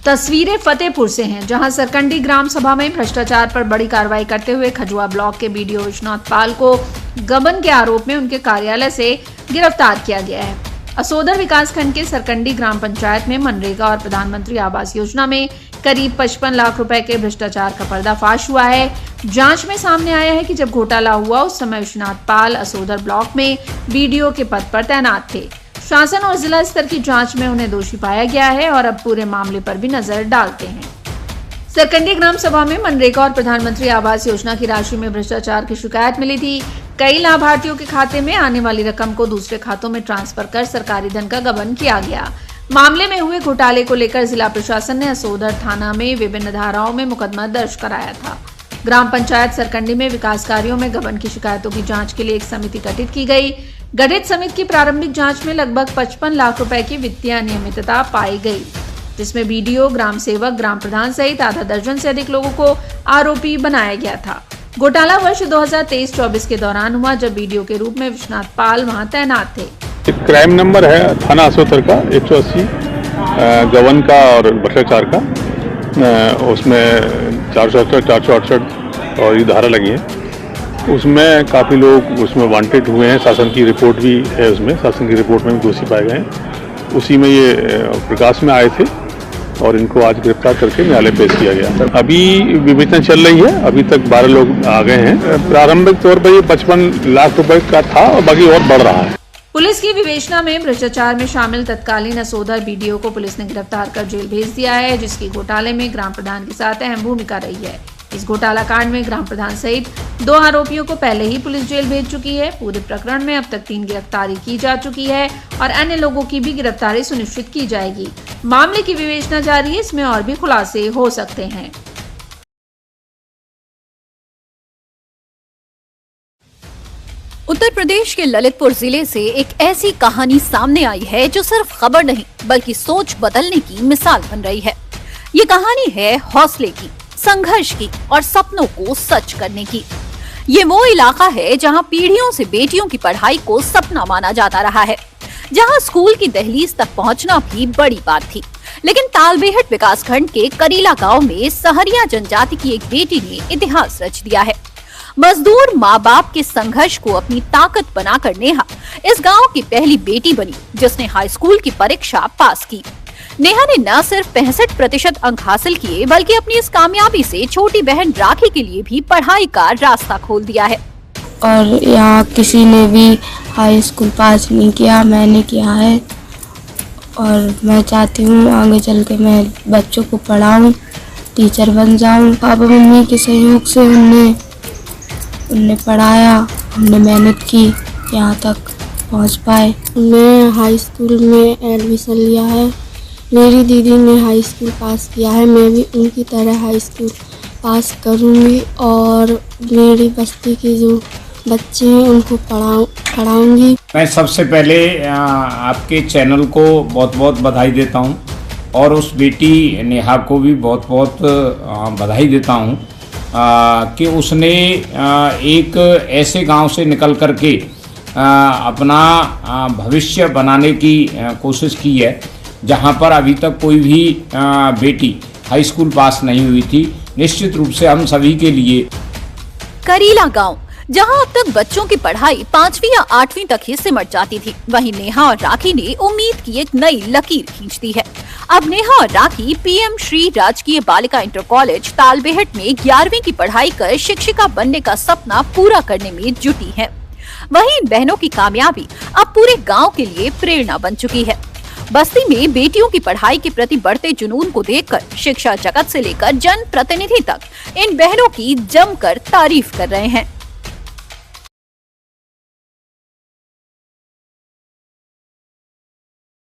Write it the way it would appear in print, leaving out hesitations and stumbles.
तस्वीरें फतेहपुर से हैं, जहां सरकंडी ग्राम सभा में भ्रष्टाचार पर बड़ी कार्रवाई करते हुए खजुआ ब्लॉक के बीडीओ विश्वनाथ पाल को गबन के आरोप में उनके कार्यालय से गिरफ्तार किया गया है। असोदर विकासखंड के सरकंडी ग्राम पंचायत में मनरेगा और प्रधानमंत्री आवास योजना में करीब 55 लाख रुपए के भ्रष्टाचार का पर्दाफाश हुआ है। जांच में सामने आया है कि जब घोटाला हुआ उस समय विश्वनाथ पाल असोदर ब्लॉक में बीडीओ के पद पर तैनात थे। शासन और जिला स्तर की जांच में उन्हें दोषी पाया गया है और अब पूरे मामले पर भी नजर डालते हैं। सरकंडी ग्राम सभा में मनरेगा और प्रधानमंत्री आवास योजना की राशि में भ्रष्टाचार की शिकायत मिली थी। कई लाभार्थियों के खाते में आने वाली रकम को दूसरे खातों में ट्रांसफर कर सरकारी धन का गबन किया गया। मामले में हुए घोटाले को लेकर जिला प्रशासन ने असोदर थाना में विभिन्न धाराओं में मुकदमा दर्ज कराया था। ग्राम पंचायत सरकंडी में विकास कार्यों में गबन की शिकायतों की जांच के लिए एक समिति गठित की गई। गठित समिति की प्रारंभिक जांच में लगभग 55 लाख रुपए की वित्तीय अनियमितता पाई गई, जिसमें बीडीओ, ग्राम सेवक, ग्राम प्रधान सहित आधा दर्जन से अधिक लोगों को आरोपी बनाया गया था। घोटाला वर्ष 2023-24 के दौरान हुआ, जब बीडीओ के रूप में विश्वनाथ पाल वहां तैनात थे। क्राइम नंबर है थाना असोतर का 180 गबन का और भ्रष्टाचार का, उसमें 468, 468 और ये धारा लगी है। उसमें काफ़ी लोग उसमें वांटेड हुए हैं। शासन की रिपोर्ट भी है, उसमें शासन की रिपोर्ट में दोषी पाए गए हैं। उसी में ये प्रकाश में आए थे और इनको आज गिरफ्तार करके न्यायालय पेश किया गया। अभी विवेचना चल रही है, अभी तक 12 लोग आ गए हैं। प्रारंभिक तौर पर ये 55 लाख रुपए का था और बाकी और बढ़ रहा है। पुलिस की विवेचना में भ्रष्टाचार में शामिल तत्कालीन असोदर बीडीओ को पुलिस ने गिरफ्तार कर जेल भेज दिया है, जिसकी घोटाले में ग्राम प्रधान के साथ अहम भूमिका रही है। इस घोटाला कांड में ग्राम प्रधान सहित 2 आरोपियों को पहले ही पुलिस जेल भेज चुकी है। पूरे प्रकरण में अब तक 3 गिरफ्तारी की जा चुकी है और अन्य लोगों की भी गिरफ्तारी सुनिश्चित की जाएगी। मामले की विवेचना जारी है, इसमें और भी खुलासे हो सकते हैं। उत्तर प्रदेश के ललितपुर जिले से एक ऐसी कहानी सामने आई है जो सिर्फ खबर नहीं बल्कि सोच बदलने की मिसाल बन रही है। ये कहानी है हौसले की, संघर्ष की और सपनों को सच करने की। ये वो इलाका है जहां पीढ़ियों से बेटियों की पढ़ाई को सपना माना जाता रहा है, जहां स्कूल की दहलीज तक पहुंचना भी बड़ी बात थी। लेकिन तालबेहट विकासखंड के करीला गांव में सहरिया जनजाति की एक बेटी ने इतिहास रच दिया है। मजदूर माँ बाप के संघर्ष को अपनी ताकत बनाकर नेहा इस गांव की पहली बेटी बनी जिसने हाई स्कूल की परीक्षा पास की। नेहा ने न सिर्फ 65% अंक हासिल किए बल्कि अपनी इस कामयाबी से छोटी बहन राखी के लिए भी पढ़ाई का रास्ता खोल दिया है। और यहाँ किसी ने भी हाई स्कूल पास नहीं किया, मैंने किया है और मैं चाहती हूँ आगे चल के मैं बच्चों को पढ़ाऊँ, टीचर बन जाऊँ। पापा मम्मी के सहयोग से उनने पढ़ाया, हमने मेहनत की, यहाँ तक पहुँच पाए। मैं हाई स्कूल में एडमिशन लिया है। मेरी दीदी ने हाई स्कूल पास किया है, मैं भी उनकी तरह हाई स्कूल पास करूँगी और मेरी बस्ती के जो बच्चे हैं उनको पढ़ाऊँगी। मैं सबसे पहले आपके चैनल को बहुत बहुत बधाई देता हूँ और उस बेटी नेहा को भी बहुत बहुत बधाई देता हूँ कि उसने एक ऐसे गांव से निकल करके अपना भविष्य बनाने की कोशिश की है जहां पर अभी तक कोई भी बेटी हाई स्कूल पास नहीं हुई थी। निश्चित रूप से हम सभी के लिए करीला गांव, जहां अब तक बच्चों की पढ़ाई 5वीं या 8वीं तक ही सिमट जाती थी, वहीं नेहा और राखी ने उम्मीद की एक नई लकीर खींच दी है। अब नेहा और राखी पीएम श्री राजकीय बालिका इंटर कॉलेज तालबेहट में 11वीं की पढ़ाई कर शिक्षिका बनने का सपना पूरा करने में जुटी है। वहीं इन बहनों की कामयाबी अब पूरे गाँव के लिए प्रेरणा बन चुकी है। बस्ती में बेटियों की पढ़ाई के प्रति बढ़ते जुनून को देखकर शिक्षा जगत से लेकर जन प्रतिनिधि तक इन बहनों की जमकर तारीफ कर रहे हैं।